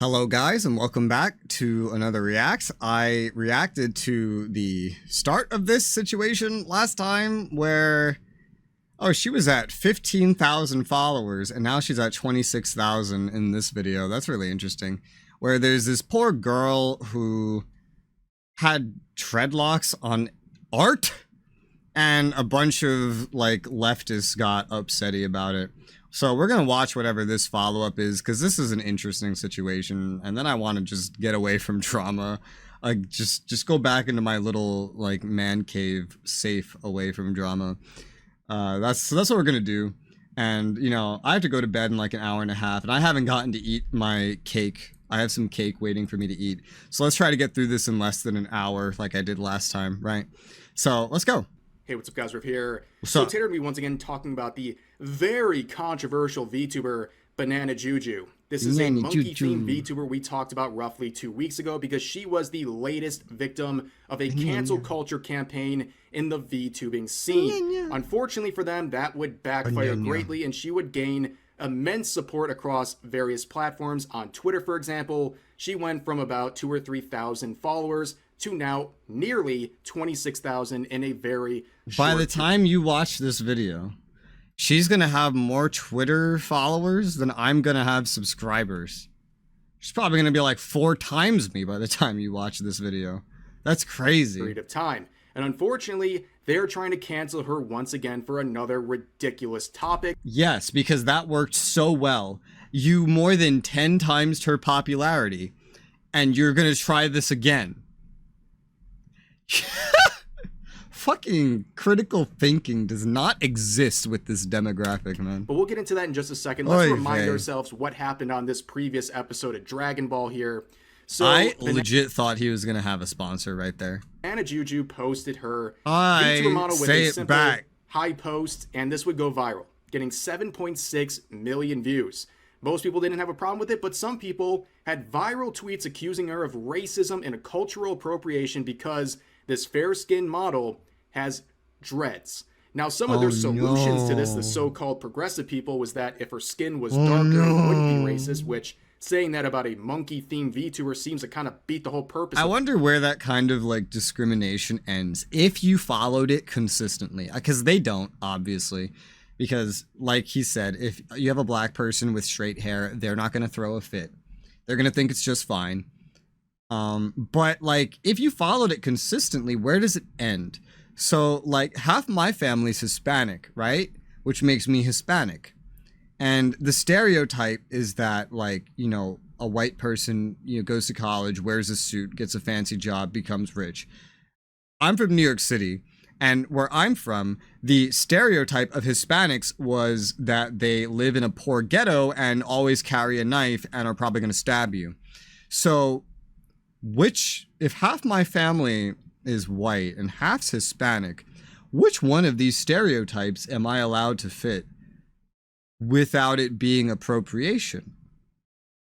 Hello guys and welcome back to another Reacts. I reacted to the start of this situation last time where, she was at 15,000 followers and now she's at 26,000 in this video. That's really interesting. Where there's this poor girl who had dreadlocks on art and a bunch of like leftists got upsetty about it. So we're going to watch whatever this follow-up is, because this is an interesting situation, and then I want to just get away from drama. Just go back into my little, like, man cave, safe away from drama. That's what we're going to do. And, you know, I have to go to bed in like an hour and a half, and I haven't gotten to eat my cake. I have some cake waiting for me to eat. So let's try to get through this in less than an hour, like I did last time, right? So let's go. Hey, what's up guys, Riff here. What's so up? today we're going to be once again talking about the very controversial VTuber Banana Juju. This is a monkey-themed VTuber we talked about roughly 2 weeks ago because she was the latest victim of a cancel culture campaign in the VTubing scene. Unfortunately for them, that would backfire greatly and she would gain immense support across various platforms. On Twitter, for example, she went from about 2,000 or 3,000 followers to now nearly 26,000 in a very short By the time you watch this video, she's gonna have more Twitter followers than I'm gonna have subscribers. She's probably gonna be like 4 times me by the time you watch this video. That's crazy. period of time. And unfortunately, they're trying to cancel her once again for another ridiculous topic. Yes, because that worked so well. You more than 10 times her popularity, and you're gonna try this again. Fucking critical thinking does not exist with this demographic, man. But we'll get into that in just a second. Let's remind ourselves what happened on this previous episode of Dragon Ball here. So I legit thought he was gonna have a sponsor right there. Banana Juju posted her VTuber model with a simple high post, and this would go viral, getting 7.6 million views. Most people didn't have a problem with it, but some people had viral tweets accusing her of racism and cultural appropriation because this fair-skinned model has dreads. Now, some of their solutions to this, the so-called progressive people, was that if her skin was darker, it wouldn't be racist, which saying that about a monkey-themed VTuber seems to kind of beat the whole purpose. I wonder where that kind of like discrimination ends if you followed it consistently, because they don't, obviously. Because, like he said, if you have a black person with straight hair, they're not going to throw a fit. They're going to think it's just fine. But, like, if you followed it consistently, where does it end? So, like, half my family's Hispanic, right? Which makes me Hispanic. And the stereotype is that, like, you know, a white person, you know, goes to college, wears a suit, gets a fancy job, becomes rich. I'm from New York City. And where I'm from, the stereotype of Hispanics was that they live in a poor ghetto and always carry a knife and are probably going to stab you. So, if half my family is white and half's Hispanic, which one of these stereotypes am I allowed to fit without it being appropriation?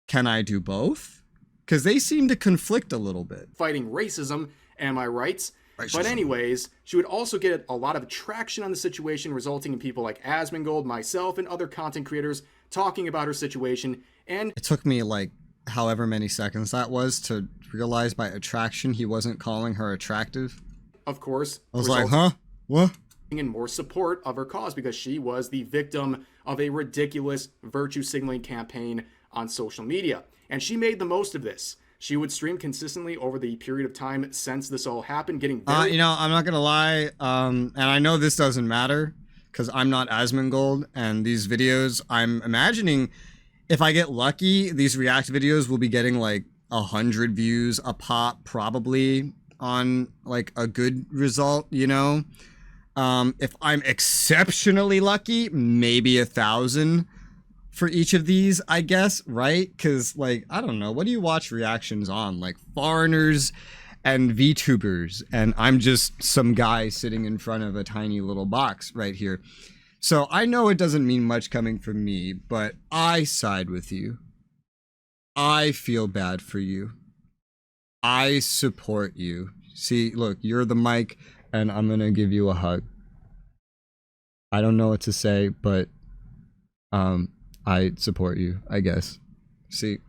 Can I do both? Because they seem to conflict a little bit. Fighting racism, am I right? But anyways, she would also get a lot of traction on the situation, resulting in people like Asmongold, myself, and other content creators talking about her situation. And it took me like however many seconds that was to realize by attraction he wasn't calling her attractive. Of course, I was like, huh? What? In more support of her cause because she was the victim of a ridiculous virtue signaling campaign on social media. And she made the most of this. She would stream consistently over the period of time since this all happened, getting very... you know, I'm not gonna lie, and I know this doesn't matter, because I'm not Asmongold, and these videos, I'm imagining, if I get lucky, these React videos will be getting, like, 100 views a pop, probably, on, like, a good result, you know? If I'm exceptionally lucky, maybe 1,000 for each of these, I guess, right? Because, like, I don't know, what do you watch reactions on? Like, foreigners and VTubers, and I'm just some guy sitting in front of a tiny little box right here. So I know it doesn't mean much coming from me, but I side with you. I feel bad for you. I support you. See, look, you're the mic, and I'm gonna give you a hug. I don't know what to say, but, I support you, I guess. See,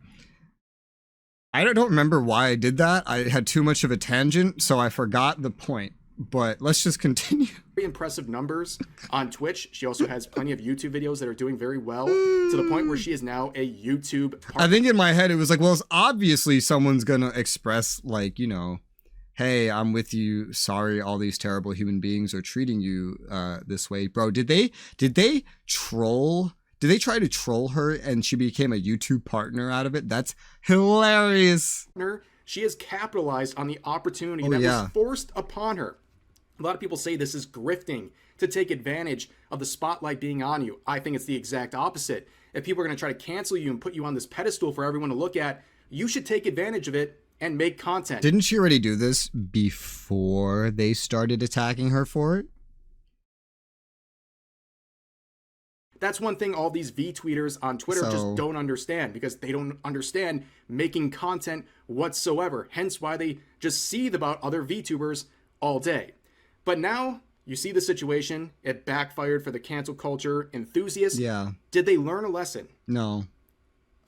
I don't remember why I did that. I had too much of a tangent, so I forgot the point. But let's just continue. Very impressive numbers on Twitch. She also has plenty of YouTube videos that are doing very well, to the point where she is now a YouTube partner. I think in my head it was like, well, it's obviously someone's gonna express, like, you know, hey, I'm with you. Sorry, all these terrible human beings are treating you this way, bro. Did they troll? Did they try to troll her and she became a YouTube partner out of it? That's hilarious. She has capitalized on the opportunity that was forced upon her. A lot of people say this is grifting, to take advantage of the spotlight being on you. I think it's the exact opposite. If people are going to try to cancel you and put you on this pedestal for everyone to look at, you should take advantage of it and make content. Didn't she already do this before they started attacking her for it? That's one thing all these V-tweeters on Twitter just don't understand, because they don't understand making content whatsoever. Hence why they just seethe about other VTubers all day. But now you see the situation. It backfired for the cancel culture enthusiasts. Yeah. Did they learn a lesson? No.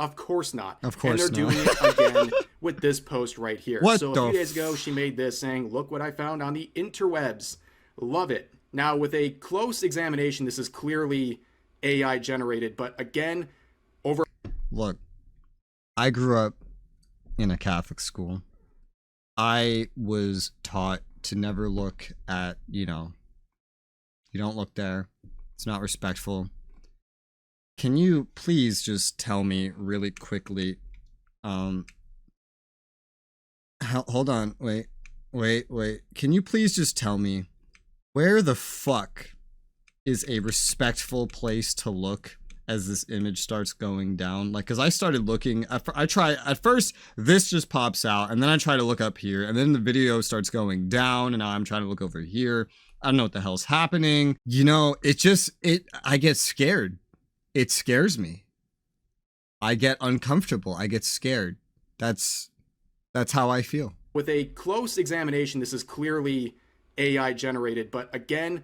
Of course not. Of course not. And they're doing it again with this post right here. So a few days ago, she made this saying, look what I found on the interwebs. Love it. Now, with a close examination, this is clearly AI generated, but again, Look, I grew up in a Catholic school. I was taught to never look at, you know, you don't look there. It's not respectful. Can you please just tell me really quickly, hold on, wait. Can you please just tell me where the fuck is a respectful place to look as this image starts going down? Like, because I started looking, at first this just pops out, and then I try to look up here, and then the video starts going down, and now I'm trying to look over here. I don't know what the hell's happening. You know, I get scared. It scares me. I get uncomfortable. I get scared. That's how I feel. With a close examination, this is clearly AI generated, but again,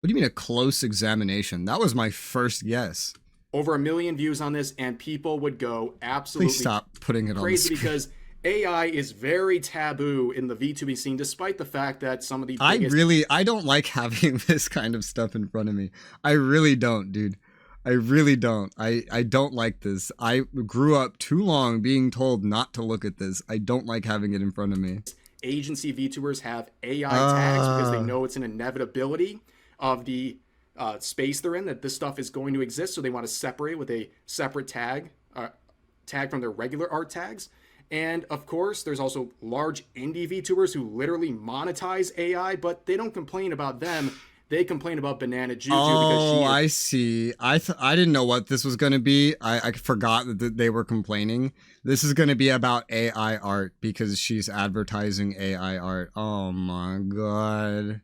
what do you mean a close examination? That was my first guess. Over 1 million views on this, and people would go absolutely Please stop putting it on the screen. Because AI is very taboo in the VTubing scene, despite the fact that some of the biggest... I don't like having this kind of stuff in front of me. I really don't, dude. I really don't. I don't like this. I grew up too long being told not to look at this. I don't like having it in front of me. Agency VTubers have AI tags because they know it's an inevitability of the space they're in, that this stuff is going to exist, so they want to separate with a separate tag from their regular art tags. And of course, there's also large indie VTubers who literally monetize AI, but they don't complain about them. They complain about Banana Juju because she is... I see. I didn't know what this was going to be. I forgot that they were complaining. This is going to be about AI art because she's advertising AI art. Oh my god.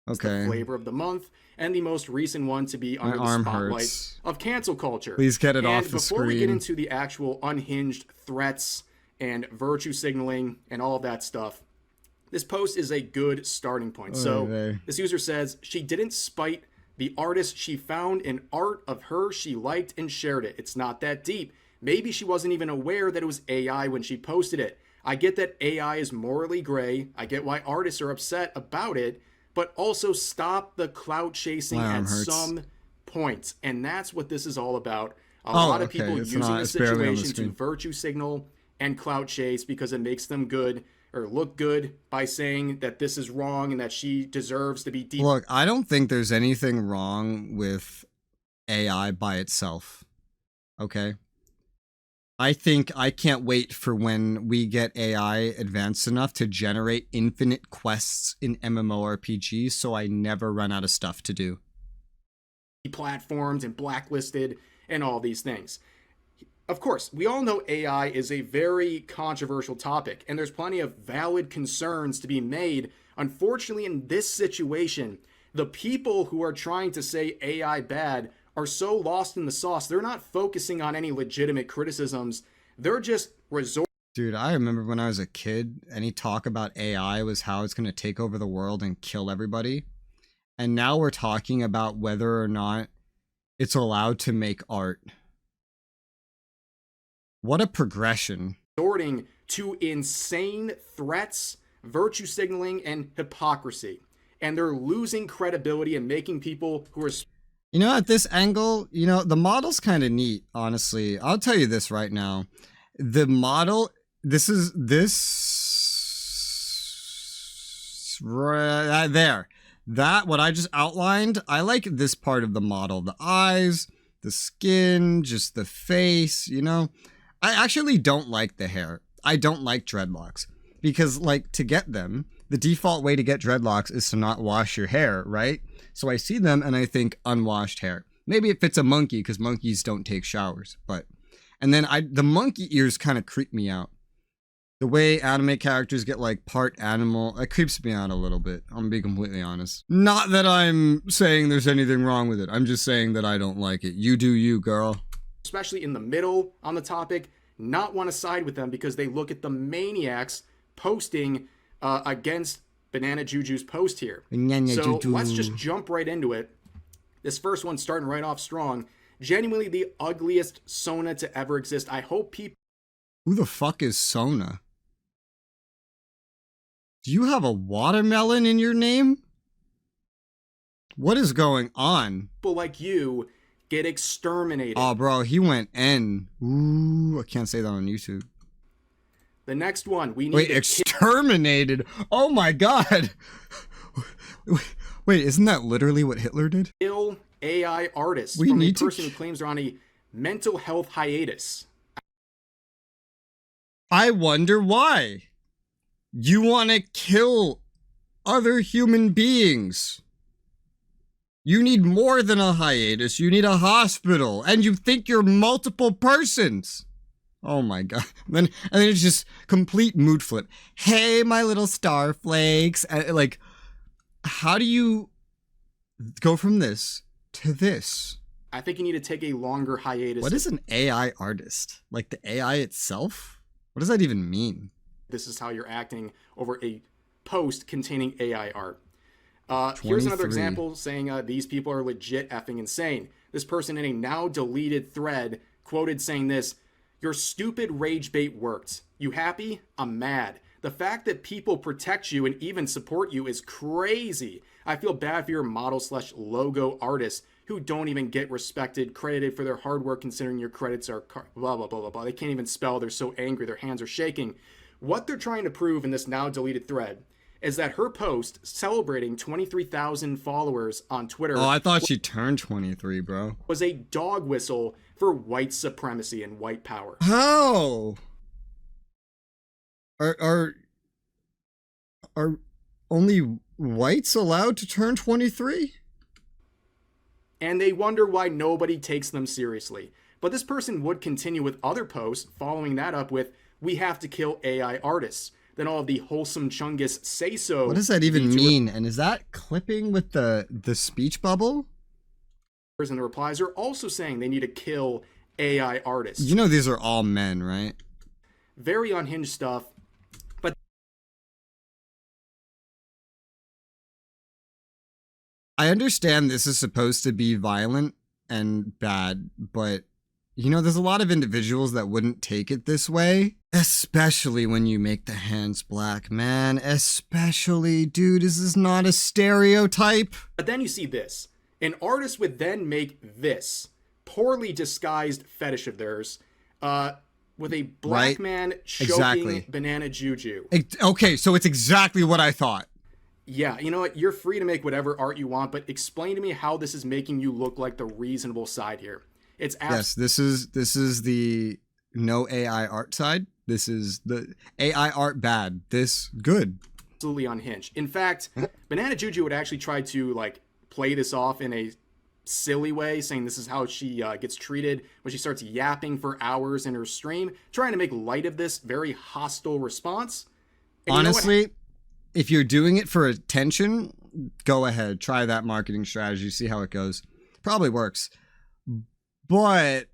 Okay. The flavor of the month, and the most recent one to be under the spotlight of cancel culture. Please get it off the screen. Before we get into the actual unhinged threats and virtue signaling and all of that stuff, this post is a good starting point. This user says, she didn't spite the artist. She found an art of her she liked and shared it. It's not that deep. Maybe she wasn't even aware that it was AI when she posted it. I get that AI is morally gray. I get why artists are upset about it, but also stop the clout chasing at some point. And that's what this is all about. A lot of people using the situation to virtue signal and clout chase because it makes them good or look good by saying that this is wrong and that she deserves to be deep. Look, I don't think there's anything wrong with AI by itself. Okay? I think I can't wait for when we get AI advanced enough to generate infinite quests in MMORPGs so I never run out of stuff to do. Platforms and blacklisted and all these things. Of course, we all know AI is a very controversial topic, and there's plenty of valid concerns to be made. Unfortunately, in this situation, the people who are trying to say AI bad are so lost in the sauce, they're not focusing on any legitimate criticisms. They're just resorting. Dude, I remember when I was a kid, any talk about AI was how it's going to take over the world and kill everybody. And now we're talking about whether or not it's allowed to make art. What a progression. resorting to insane threats, virtue signaling, and hypocrisy. And they're losing credibility and making people who are... You know, at this angle, you know, the model's kind of neat, honestly. I'll tell you this right now. The model, right there. That, what I just outlined, I like this part of the model. The eyes, the skin, just the face, you know. I actually don't like the hair. I don't like dreadlocks. Because, like, to get them, the default way to get dreadlocks is to not wash your hair, right? So I see them and I think unwashed hair. Maybe it fits a monkey because monkeys don't take showers, but... And then the monkey ears kind of creep me out. The way anime characters get like part animal, it creeps me out a little bit. I'm gonna be completely honest. Not that I'm saying there's anything wrong with it. I'm just saying that I don't like it. You do you, girl. Especially in the middle on the topic, not want to side with them because they look at the maniacs posting against Banana Juju's post here. So let's just jump right into it. This first one starting right off strong. Genuinely the ugliest Sona to ever exist. I hope people... Who the fuck is Sona? Do you have a watermelon in your name? What is going on? People like you get exterminated. Oh, bro, he went N. Ooh, I can't say that on YouTube. The next one, we need... Wait, exterminated? Oh my god! Wait, isn't that literally what Hitler did? Kill AI artists from a person who claims they're on a mental health hiatus. I wonder why. You want to kill other human beings. You need more than a hiatus. You need a hospital. And you think you're multiple persons. Oh my god. And then it's just complete mood flip. Hey, my little starflakes. Like, how do you go from this to this? I think you need to take a longer hiatus. What is an AI artist? Like the AI itself? What does that even mean? This is how you're acting over a post containing AI art. Here's another example saying these people are legit effing insane. This person in a now deleted thread quoted saying this: "Your stupid rage bait worked. You happy? I'm mad. The fact that people protect you and even support you is crazy. I feel bad for your model/logo artists who don't even get respected, credited for their hard work considering your credits are blah, blah, blah, blah, blah." They can't even spell. They're so angry. Their hands are shaking. What they're trying to prove in this now deleted thread is that her post celebrating 23,000 followers on Twitter... Oh, I thought she turned 23, bro. ...was a dog whistle for white supremacy and white power. How? Are only whites allowed to turn 23? And they wonder why nobody takes them seriously. But this person would continue with other posts, following that up with, "We have to kill AI artists." Then all of the wholesome Chungus say so. What does that even mean? And is that clipping with the speech bubble? And the replies are also saying they need to kill AI artists. You know these are all men, right? Very unhinged stuff. But I understand this is supposed to be violent and bad, but you know, there's a lot of individuals that wouldn't take it this way. Especially when you make the hands black, man. Especially, dude, this is not a stereotype. But then you see this. An artist would then make this poorly disguised fetish of theirs with a black man choking Banana Juju. Okay, so it's exactly what I thought. Yeah, you know what? You're free to make whatever art you want, but explain to me how this is making you look like the reasonable side here. It's yes, this is the no AI art side. This is the AI art bad. This good. Absolutely unhinged. In fact, Banana Juju would actually try to like play this off in a silly way, saying this is how she gets treated when she starts yapping for hours in her stream, trying to make light of this very hostile response. And honestly, if you're doing it for attention, go ahead, try that marketing strategy, see how it goes. Probably works. But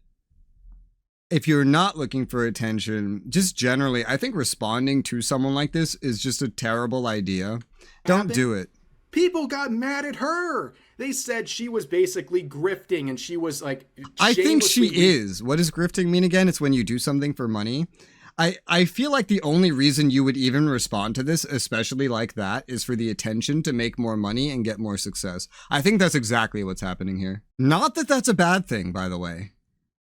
if you're not looking for attention, just generally, I think responding to someone like this is just a terrible idea. Don't do it. People got mad at her. They said she was basically grifting and she was like... I think she is. What does grifting mean again? It's when you do something for money. I feel like the only reason you would even respond to this, especially like that, is for the attention to make more money and get more success. I think that's exactly what's happening here. Not that that's a bad thing, by the way.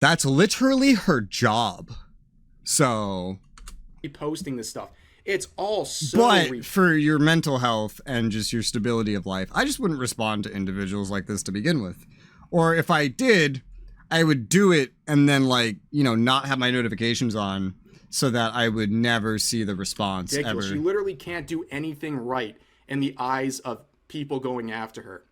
That's literally her job. So... posting this stuff. It's all so... But for your mental health and just your stability of life, I just wouldn't respond to individuals like this to begin with. Or if I did, I would do it and then, like, you know, not have my notifications on so that I would never see the response ever. She literally can't do anything right in the eyes of people going after her.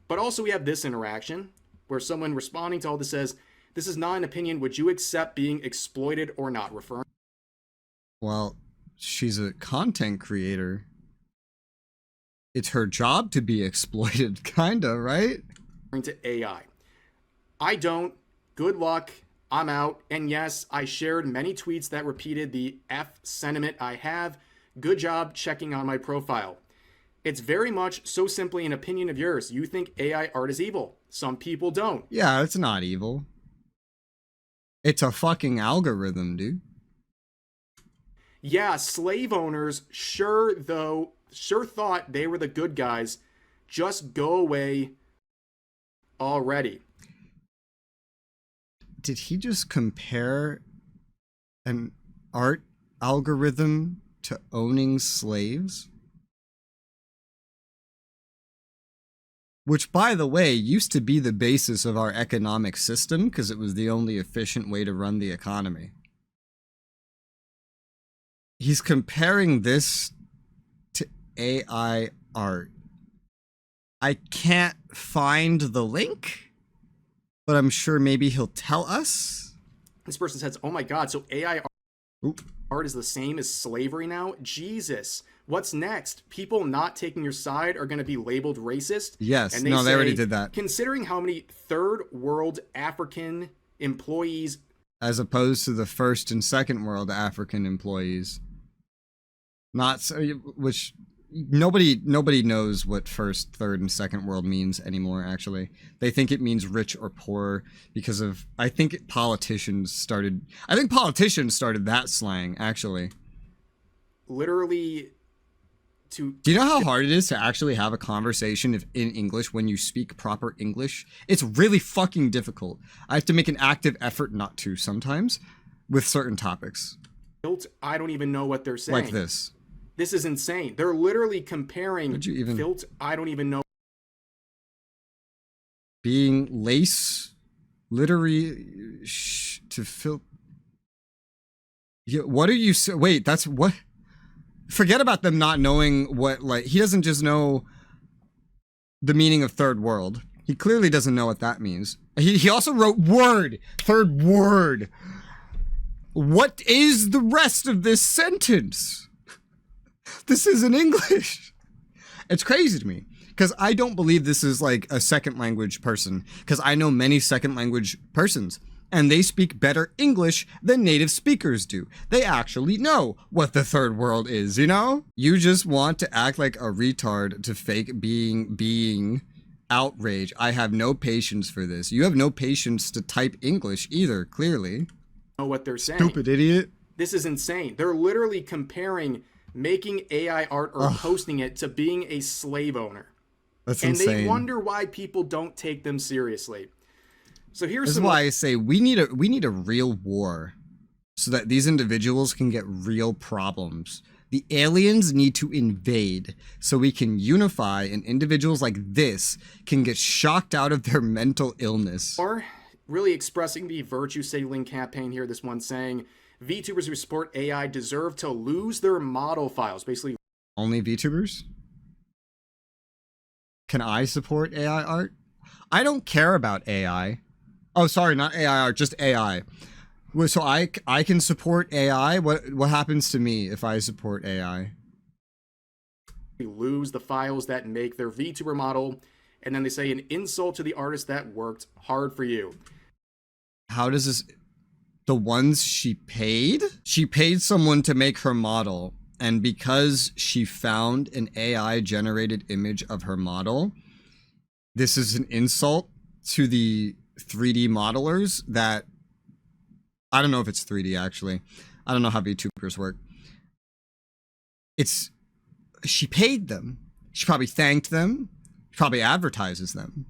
But also we have this interaction where someone responding to all this says, "This is not an opinion. Would you accept being exploited or not?" Referring... Well, she's a content creator. It's her job to be exploited, kinda, right? To AI. I don't. Good luck. I'm out. And yes, I shared many tweets that repeated the F sentiment I have. Good job checking on my profile. It's very much so simply an opinion of yours. You think AI art is evil. Some people don't. Yeah, it's not evil. It's a fucking algorithm, dude. Yeah, slave owners sure thought they were the good guys. Just go away already. Did he just compare an art algorithm to owning slaves? Which, by the way, used to be the basis of our economic system because it was the only efficient way to run the economy. He's comparing this to AI art. I can't find the link, but I'm sure maybe he'll tell us. This person says, "Oh my God, so AI art is the same as slavery now? Jesus. What's next? People not taking your side are going to be labeled racist?" Yes, and they say, already did that. "Considering how many third world African employees..." As opposed to the first and second world African employees. Not so, which nobody knows what first, third, and second world means anymore, actually. They think it means rich or poor because of, I think politicians started that slang, actually. Literally to... Do you know how hard it is to actually have a conversation in English when you speak proper English? It's really fucking difficult. I have to make an active effort not to sometimes with certain topics. I don't even know what they're saying. Like this. This is insane. They're literally comparing I don't even know. Being lace, literary, to fill. Yeah, what are you? Wait, that's what? Forget about them not knowing what, like, he doesn't just know the meaning of third world. He clearly doesn't know what that means. He also wrote word, third word. What is the rest of this sentence? This isn't English. It's crazy to me because I don't believe this is like a second language person, because I know many second language persons and they speak better English than native speakers do. They actually know what the third world is, you know? You just want to act like a retard to fake being outrage. I have no patience for this. You have no patience to type English either, clearly. Know what they're saying. Stupid idiot. This is insane. They're literally comparing making AI art or posting it to being a slave owner. That's insane. And they wonder why people don't take them seriously. So here's why I say we need a real war so that these individuals can get real problems. The aliens need to invade so we can unify, and individuals like this can get shocked out of their mental illness. Or really expressing the virtue signaling campaign here, this one saying, VTubers who support AI deserve to lose their model files. Basically, only VTubers? Can I support AI art? I don't care about AI. Oh, sorry, not AI art, just AI. So I can support AI? What happens to me if I support AI? Lose the files that make their VTuber model, and then they say an insult to the artist that worked hard for you. How does this... The ones she paid? She paid someone to make her model, and because she found an AI-generated image of her model, this is an insult to the 3D modelers that... I don't know if it's 3D, actually. I don't know how VTubers work. She paid them. She probably thanked them. She probably advertises them.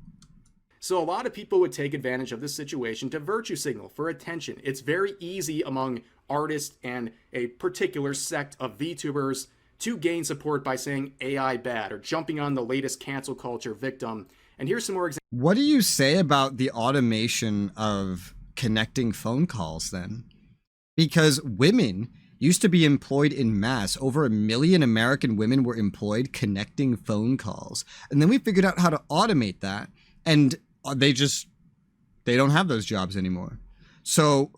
So a lot of people would take advantage of this situation to virtue signal for attention. It's very easy among artists and a particular sect of VTubers to gain support by saying AI bad or jumping on the latest cancel culture victim. And here's some more examples. What do you say about the automation of connecting phone calls then? Because women used to be employed in mass. Over 1 million American women were employed connecting phone calls. And then we figured out how to automate that. And they don't have those jobs anymore. So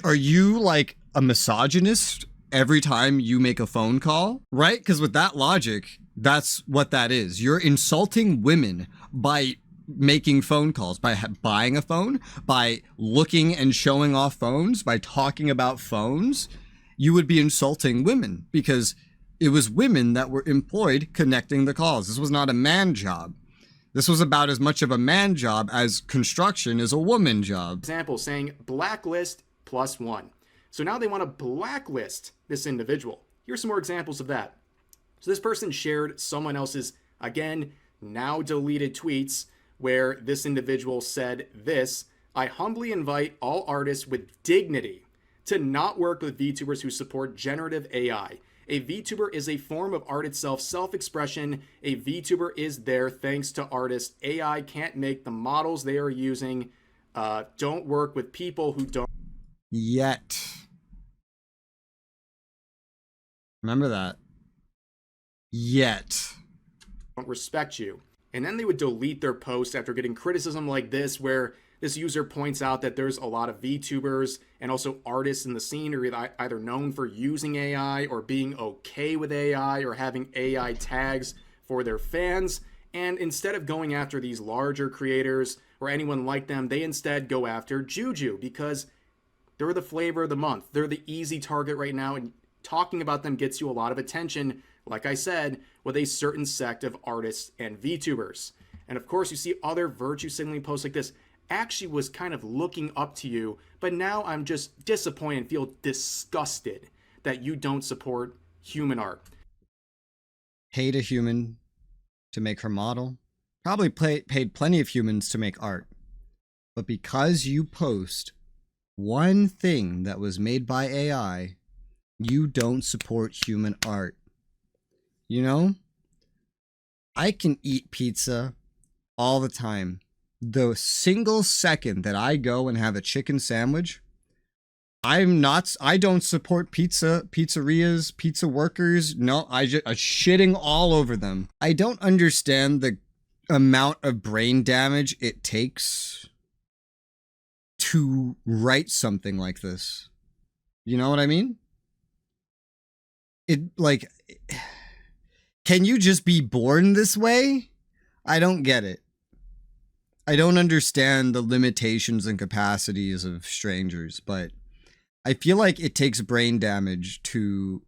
are you like a misogynist every time you make a phone call, right? Because with that logic, that's what that is. You're insulting women by making phone calls, by buying a phone, by looking and showing off phones, by talking about phones. You would be insulting women because it was women that were employed connecting the calls. This was not a man job. This was about as much of a man job as construction is a woman job. Example saying blacklist +1. So now they want to blacklist this individual. Here's some more examples of that. So this person shared someone else's, again, now deleted tweets where this individual said this: I humbly invite all artists with dignity to not work with VTubers who support generative AI. A VTuber is a form of art itself, self-expression. A VTuber is there thanks to artists. AI can't make the models they are using. Don't work with people who don't. Yet. Remember that. Yet. Don't respect you. And then they would delete their post after getting criticism like this, where this user points out that there's a lot of VTubers and also artists in the scene who are either known for using AI or being okay with AI or having AI tags for their fans. And instead of going after these larger creators or anyone like them, they instead go after Juju because they're the flavor of the month. They're the easy target right now, and talking about them gets you a lot of attention, like I said, with a certain sect of artists and VTubers. And of course, you see other virtue signaling posts like this. Actually was kind of looking up to you, but now I'm just disappointed and feel disgusted that you don't support human art. Paid a human to make her model. Probably paid plenty of humans to make art. But because you post one thing that was made by AI, you don't support human art. You know? I can eat pizza all the time. The single second that I go and have a chicken sandwich, I don't support pizzerias, pizza workers. No, I'm shitting all over them. I don't understand the amount of brain damage it takes to write something like this. You know what I mean? Can you just be born this way? I don't get it. I don't understand the limitations and capacities of strangers, but I feel like it takes brain damage to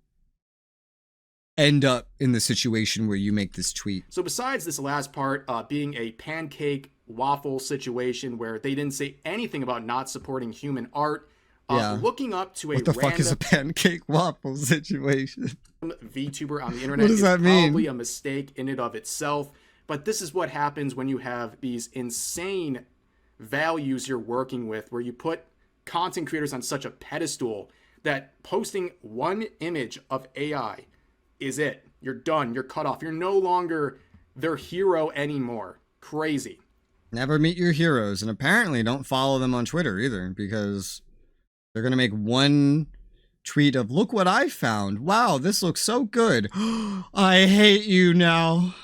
end up in the situation where you make this tweet. So besides this last part, being a pancake waffle situation where they didn't say anything about not supporting human art, looking up to what the fuck is a pancake waffle situation? VTuber on the internet What does that mean? Probably a mistake in and of itself. But this is what happens when you have these insane values you're working with, where you put content creators on such a pedestal that posting one image of AI is it. You're done. You're cut off. You're no longer their hero anymore. Crazy. Never meet your heroes. And apparently don't follow them on Twitter either, because they're going to make one tweet of, look what I found. Wow, this looks so good. I hate you now.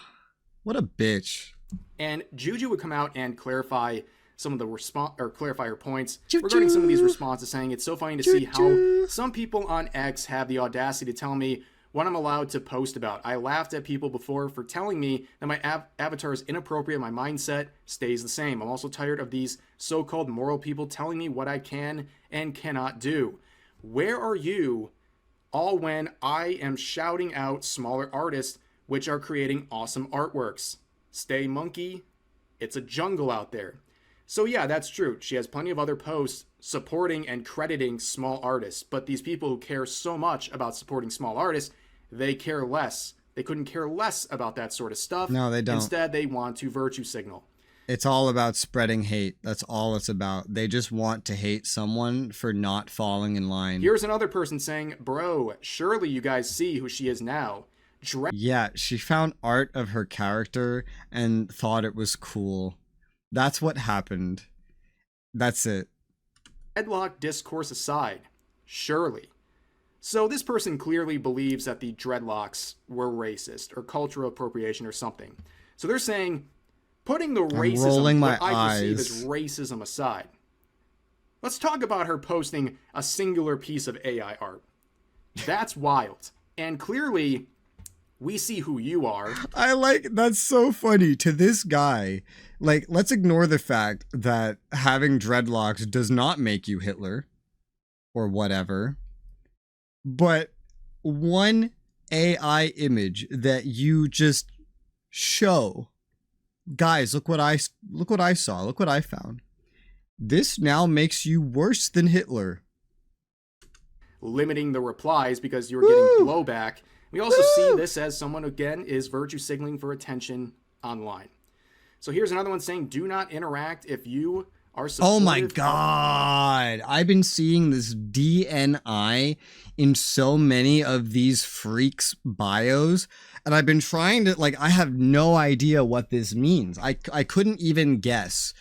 What a bitch. And Juju would come out and clarify some of the clarify her points Juju. Regarding some of these responses, saying it's so funny to see how some people on X have the audacity to tell me what I'm allowed to post about. I laughed at people before for telling me that my avatar is inappropriate. My mindset stays the same. I'm also tired of these so-called moral people telling me what I can and cannot do. Where are you all when I am shouting out smaller artists which are creating awesome artworks? Stay monkey. It's a jungle out there. So yeah, that's true. She has plenty of other posts supporting and crediting small artists, but these people who care so much about supporting small artists, they care less. They couldn't care less about that sort of stuff. No, they don't. Instead, they want to virtue signal. It's all about spreading hate. That's all it's about. They just want to hate someone for not falling in line. Here's another person saying, bro, surely you guys see who she is now. Yeah, she found art of her character and thought it was cool. That's what happened. That's it. Dreadlock discourse aside, surely. So this person clearly believes that the dreadlocks were racist or cultural appropriation or something. So they're saying, putting the racism, what I perceive as racism aside, let's talk about her posting a singular piece of AI art. That's wild. And clearly, we see who you are. That's so funny to this guy. Like, let's ignore the fact that having dreadlocks does not make you Hitler or whatever. But one AI image that you just show, guys, look what I saw, look what I found. This now makes you worse than Hitler. Limiting the replies because you're getting blowback. We also see this as someone, again, is virtue signaling for attention online. So here's another one saying, do not interact if you are supportive. Oh my God. I've been seeing this DNI in so many of these freaks' bios. And I've been trying to, I have no idea what this means. I couldn't even guess.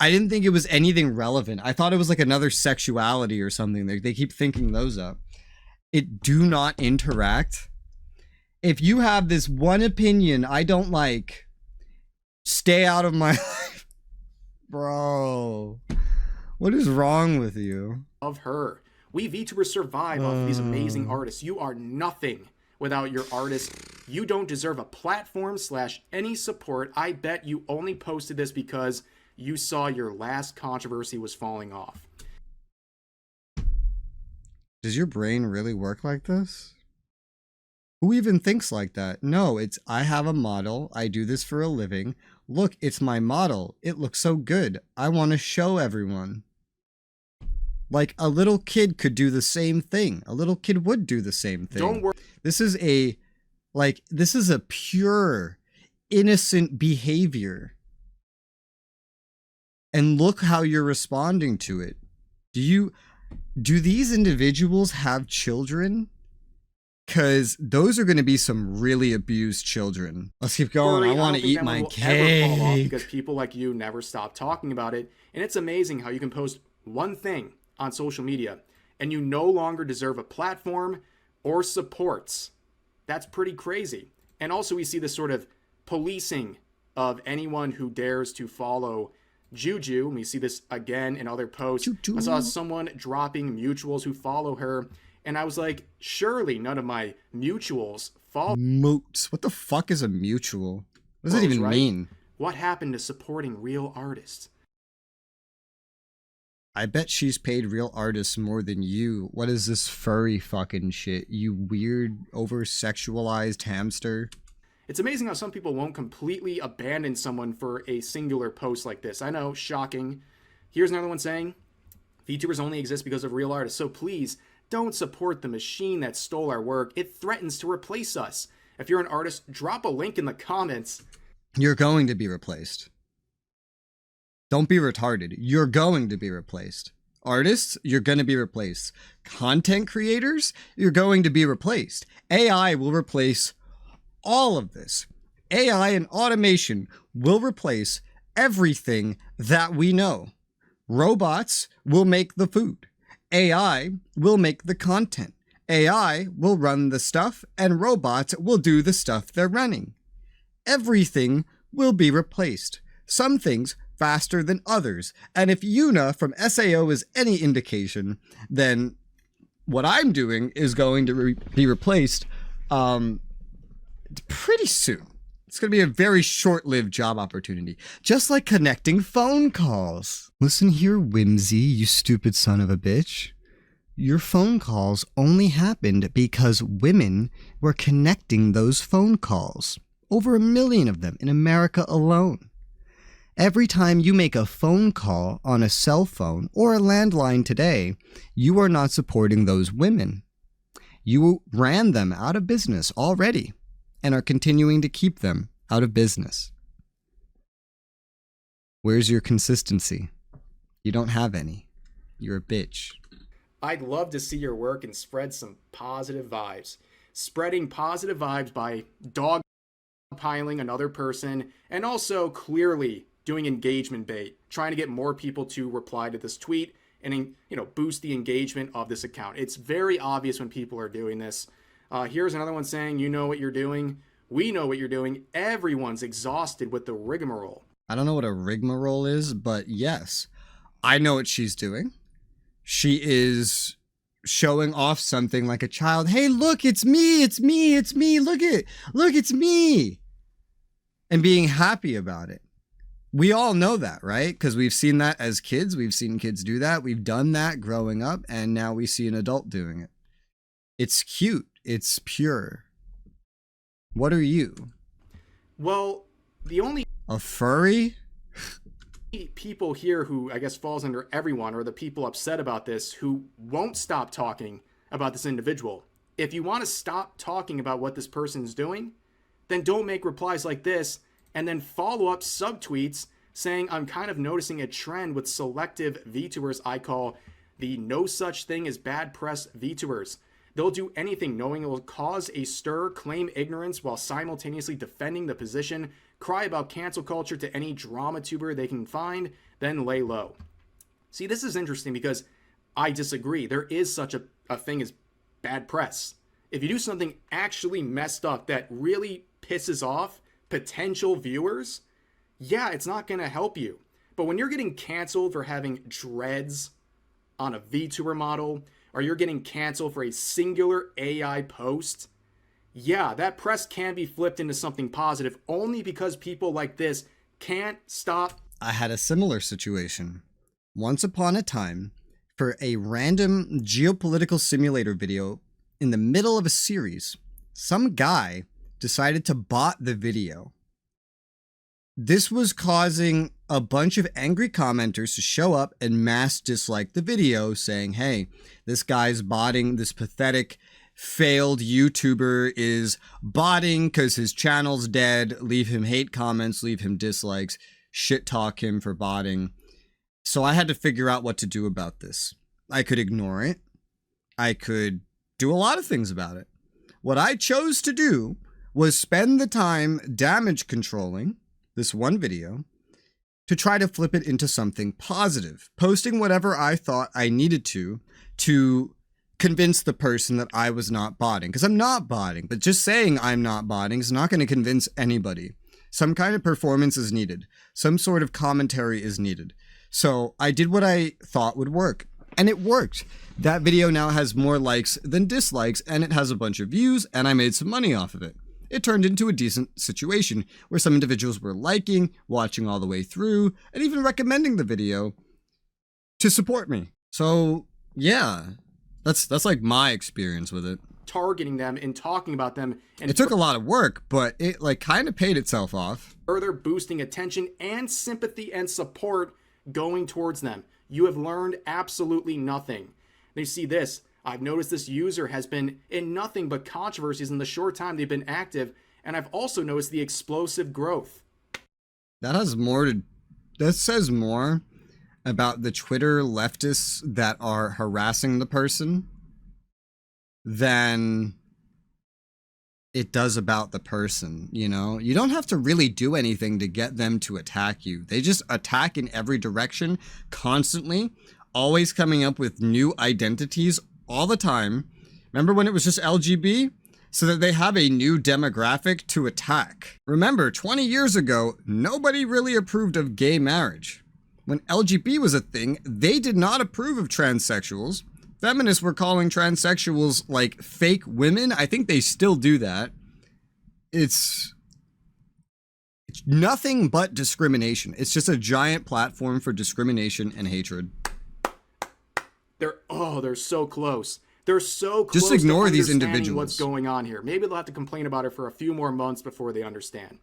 I didn't think it was anything relevant. I thought it was like another sexuality or something. They keep thinking those up. Do not interact. If you have this one opinion I don't like, stay out of my life. Bro, what is wrong with you? Of her. We VTubers survive off of these amazing artists. You are nothing without your artist. You don't deserve a platform / any support. I bet you only posted this because you saw your last controversy was falling off. Does your brain really work like this? Who even thinks like that? No, it's I have a model. I do this for a living. Look, it's my model. It looks so good. I want to show everyone. Like a little kid could do the same thing. A little kid would do the same thing. Don't worry. This is a pure, innocent behavior. And look how you're responding to it. Do these individuals have children? Because those are going to be some really abused children. Let's keep going. I want to eat my cake. Because people like you never stop talking about it. And it's amazing how you can post one thing on social media and you no longer deserve a platform or supports. That's pretty crazy. And also we see this sort of policing of anyone who dares to follow Juju. And we see this again in other posts. Juju. I saw someone dropping mutuals who follow her. And I was like, surely none of my mutuals follow. Moots. What the fuck is a mutual? What does it even mean? What happened to supporting real artists? I bet she's paid real artists more than you. What is this furry fucking shit? You weird, over-sexualized hamster. It's amazing how some people won't completely abandon someone for a singular post like this. I know, shocking. Here's another one saying, VTubers only exist because of real artists, so please don't support the machine that stole our work. It threatens to replace us. If you're an artist, drop a link in the comments. You're going to be replaced. Don't be retarded. You're going to be replaced. Artists, you're going to be replaced. Content creators, you're going to be replaced. AI will replace all of this. AI and automation will replace everything that we know. Robots will make the food. AI will make the content. AI will run the stuff, and robots will do the stuff they're running. Everything will be replaced. Some things faster than others. And if Yuna from SAO is any indication, then what I'm doing is going to be replaced pretty soon. It's going to be a very short-lived job opportunity. Just like connecting phone calls. Listen here, Whimsy, you stupid son of a bitch. Your phone calls only happened because women were connecting those phone calls. Over 1 million of them in America alone. Every time you make a phone call on a cell phone or a landline today, you are not supporting those women. You ran them out of business already and are continuing to keep them out of business. Where's your consistency? You don't have any. You're a bitch. I'd love to see your work and spread some positive vibes. Spreading positive vibes by dogpiling another person and also clearly doing engagement bait, trying to get more people to reply to this tweet and boost the engagement of this account. It's very obvious when people are doing this. Here's another one saying, you know what you're doing. We know what you're doing. Everyone's exhausted with the rigmarole. I don't know what a rigmarole is, but yes, I know what she's doing. She is showing off something like a child. Hey, look, it's me, it's me, it's me. Look, it's me. And being happy about it. We all know that, right? Because we've seen that as kids. We've seen kids do that. We've done that growing up, and now we see an adult doing it. It's cute. It's pure. What are you? Well, the only a furry? People here who I guess falls under everyone are the people upset about this who won't stop talking about this individual. If you want to stop talking about what this person's doing, then don't make replies like this and then follow up subtweets saying, I'm kind of noticing a trend with selective VTubers I call the no such thing as bad press VTubers. They'll do anything knowing it will cause a stir, claim ignorance while simultaneously defending the position, cry about cancel culture to any drama tuber they can find, then lay low. See, this is interesting because I disagree. There is such a thing as bad press. If you do something actually messed up that really pisses off potential viewers, yeah, it's not going to help you. But when you're getting canceled for having dreads on a VTuber model, or you're getting canceled for a singular AI post, yeah, that press can be flipped into something positive only because people like this can't stop. I had a similar situation. Once upon a time, for a random geopolitical simulator video in the middle of a series, some guy decided to bot the video. This was causing a bunch of angry commenters to show up and mass dislike the video, saying, hey, this guy's botting, this pathetic, failed YouTuber is botting because his channel's dead, leave him hate comments, leave him dislikes, shit talk him for botting. So I had to figure out what to do about this. I could ignore it. I could do a lot of things about it. What I chose to do was spend the time damage controlling this one video to try to flip it into something positive, posting whatever I thought I needed to convince the person that I was not botting, because I'm not botting, but just saying I'm not botting is not going to convince anybody. Some kind of performance is needed. Some sort of commentary is needed. So I did what I thought would work, and it worked. That video now has more likes than dislikes, and it has a bunch of views, and I made some money off of it. It turned into a decent situation where some individuals were liking, watching all the way through, and even recommending the video to support me. So yeah, that's like my experience with it. Targeting them and talking about them. And it took a lot of work, but it like kind of paid itself off. Further boosting attention and sympathy and support going towards them. You have learned absolutely nothing. They see this. I've noticed this user has been in nothing but controversies in the short time they've been active, and I've also noticed the explosive growth. That says more about the Twitter leftists that are harassing the person than it does about the person, you know? You don't have to really do anything to get them to attack you. They just attack in every direction, constantly, always coming up with new identities all the time. Remember when it was just LGB? So that they have a new demographic to attack. Remember, 20 years ago, nobody really approved of gay marriage. When LGB was a thing, they did not approve of transsexuals. Feminists were calling transsexuals like fake women. I think they still do that. It's nothing but discrimination. It's just a giant platform for discrimination and hatred. They're so close. They're so close. Just ignore to these understanding individuals. What's going on here? Maybe they'll have to complain about it for a few more months before they understand.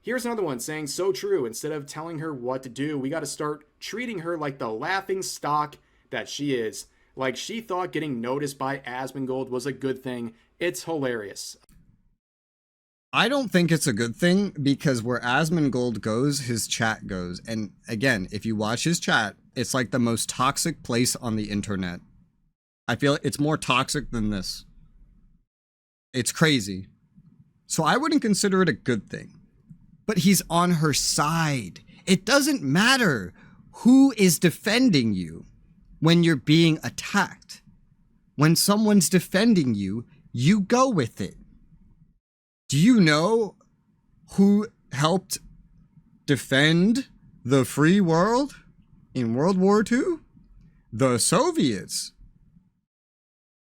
Here's another one saying, so true. Instead of telling her what to do, we got to start treating her like the laughing stock that she is. Like she thought getting noticed by Asmongold was a good thing. It's hilarious. I don't think it's a good thing because where Asmongold goes, his chat goes. And again, if you watch his chat, it's like the most toxic place on the internet. I feel it's more toxic than this. It's crazy. So I wouldn't consider it a good thing. But he's on her side. It doesn't matter who is defending you when you're being attacked. When someone's defending you, you go with it. Do you know who helped defend the free world in World War II? The Soviets.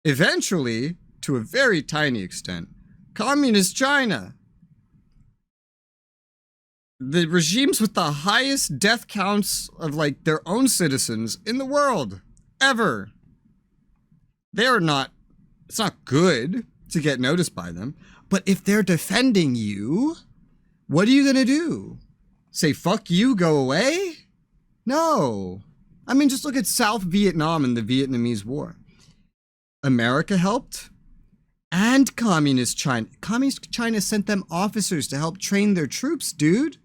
Eventually, to a very tiny extent, Communist China. The regimes with the highest death counts of like their own citizens in the world ever. They're not, it's not good to get noticed by them, but if they're defending you, what are you gonna do? Say fuck you, go away? No. I mean, just look at South Vietnam and the Vietnamese War. America helped, and Communist China. Communist China sent them officers to help train their troops, dude.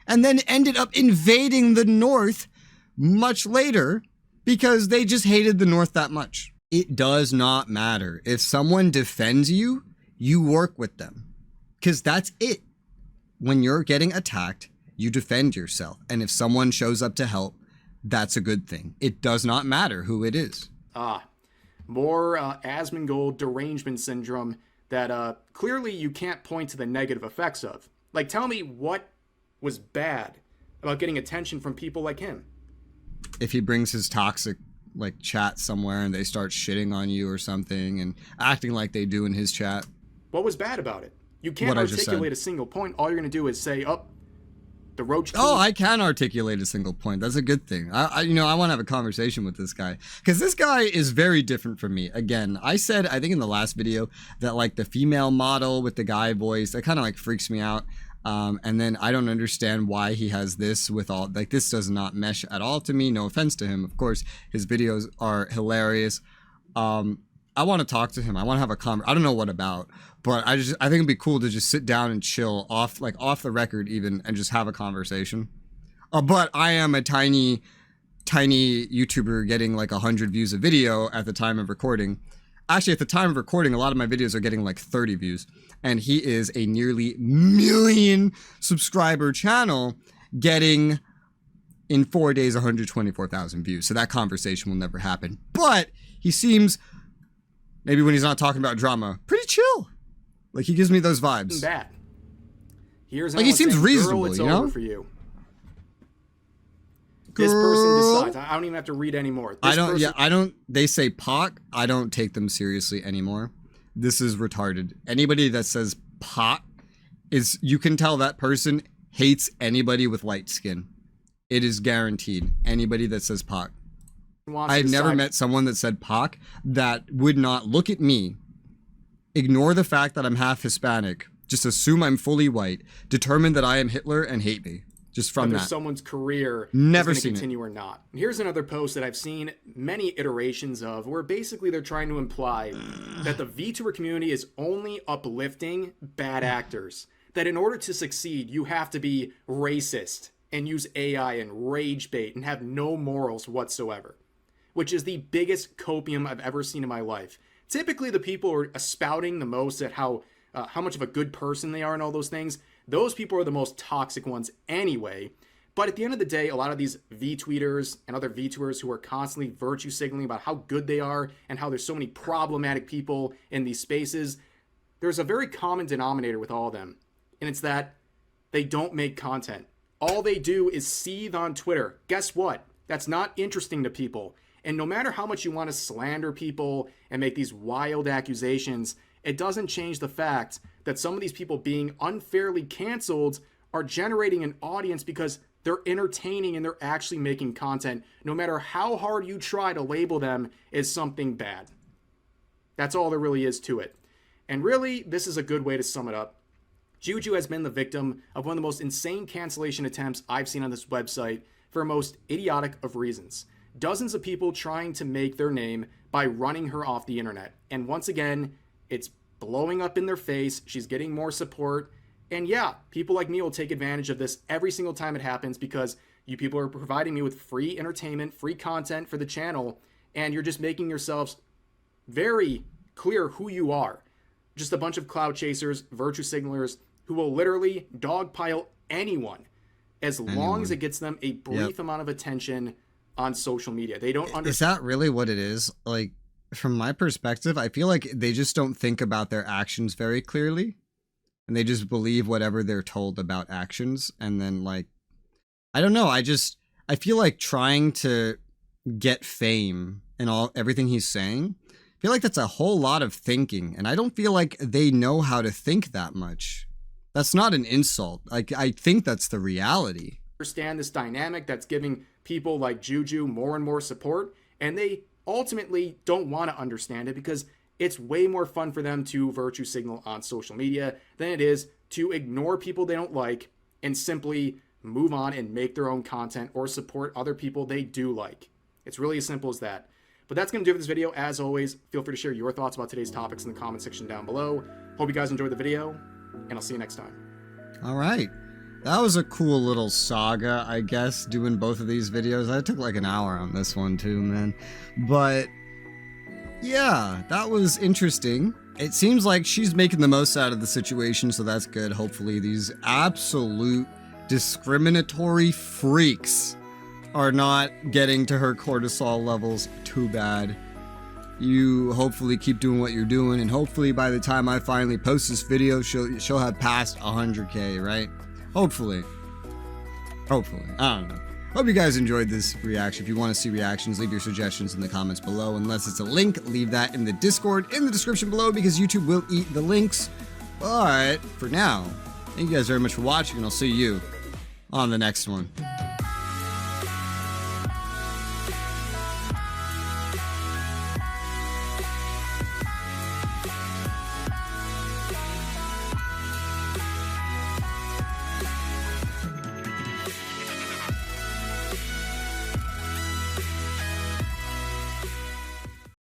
And then ended up invading the North much later because they just hated the North that much. It does not matter. If someone defends you, you work with them. Because that's it. When you're getting attacked, you defend yourself. And if someone shows up to help, that's a good thing. It does not matter who it is. More Asmongold derangement syndrome that clearly you can't point to the negative effects of. Like, tell me what was bad about getting attention from people like him. If he brings his toxic like chat somewhere and they start shitting on you or something and acting like they do in his chat. What was bad about it? You can't articulate a single point. All you're going to do is say, oh, the roach. Oh, I can articulate a single point. That's a good thing. I want to have a conversation with this guy because this guy is very different from me. Again, I said, I think in the last video that like the female model with the guy voice, that kind of like freaks me out. And then I don't understand why he has this with all, like this does not mesh at all to me. No offense to him. Of course, his videos are hilarious. I want to talk to him. I want to have a conversation. I don't know what about, but I think it'd be cool to just sit down and chill off the record even and just have a conversation. But I am a tiny YouTuber getting like 100 views a video at the time of recording. Actually, at the time of recording, a lot of my videos are getting like 30 views. And he is a nearly million subscriber channel getting in 4 days 124,000 views. So that conversation will never happen. But he seems, maybe when he's not talking about drama, pretty chill. Like he gives me those vibes. Bad. Here's like he seems saying, reasonable, it's you know? over for you. This person decides. I don't even have to read anymore. They say Pac. I don't take them seriously anymore. This is retarded. Anybody that says Pac is, you can tell that person hates anybody with light skin. It is guaranteed. Anybody that says Pac. I've never met someone that said Pac that would not look at me, ignore the fact that I'm half Hispanic, just assume I'm fully white, determine that I am Hitler and hate me. Just from whether that. Someone's career Never is going to seen continue or not. And here's another post that I've seen many iterations of where basically they're trying to imply that the VTuber community is only uplifting bad actors. That in order to succeed, you have to be racist and use AI and rage bait and have no morals whatsoever. Which is the biggest copium I've ever seen in my life. Typically, the people who are spouting the most at how much of a good person they are and all those things, those people are the most toxic ones anyway. But at the end of the day, a lot of these V-tweeters and other VTubers who are constantly virtue signaling about how good they are and how there's so many problematic people in these spaces, there's a very common denominator with all of them. And it's that they don't make content. All they do is seethe on Twitter. Guess what? That's not interesting to people. And no matter how much you want to slander people and make these wild accusations, it doesn't change the fact that some of these people being unfairly canceled are generating an audience because they're entertaining and they're actually making content, no matter how hard you try to label them as something bad. That's all there really is to it. And really, this is a good way to sum it up. Juju has been the victim of one of the most insane cancellation attempts I've seen on this website for most idiotic of reasons. Dozens of people trying to make their name by running her off the internet. And once again, it's blowing up in their face. She's getting more support. And yeah, people like me will take advantage of this every single time it happens because you people are providing me with free entertainment, free content for the channel, and you're just making yourselves very clear who you are. Just a bunch of cloud chasers, virtue signalers, who will literally dogpile anyone as long as it gets them a brief amount of attention on social media. They don't understand. Is that really what it is? Like, from my perspective, I feel like they just don't think about their actions very clearly. And they just believe whatever they're told about actions. And then, like, I don't know. I feel like trying to get fame and everything he's saying, I feel like that's a whole lot of thinking. And I don't feel like they know how to think that much. That's not an insult. Like, I think that's the reality. Understand this dynamic that's giving people like Juju more and more support, and they ultimately don't want to understand it because it's way more fun for them to virtue signal on social media than it is to ignore people they don't like and simply move on and make their own content or support other people they do like. It's really as simple as that. But that's going to do it for this video. As always, feel free to share your thoughts about today's topics in the comment section down below. Hope you guys enjoyed the video, and I'll see you next time. All right. That was a cool little saga, I guess, doing both of these videos. I took like an hour on this one too, man. But yeah, that was interesting. It seems like she's making the most out of the situation, so that's good. Hopefully these absolute discriminatory freaks are not getting to her cortisol levels too bad. You hopefully keep doing what you're doing, and hopefully by the time I finally post this video, she'll have passed 100K, right? Hopefully. Hopefully. I don't know. Hope you guys enjoyed this reaction. If you want to see reactions, leave your suggestions in the comments below. Unless it's a link, leave that in the Discord in the description below because YouTube will eat the links. But for now, thank you guys very much for watching, and I'll see you on the next one.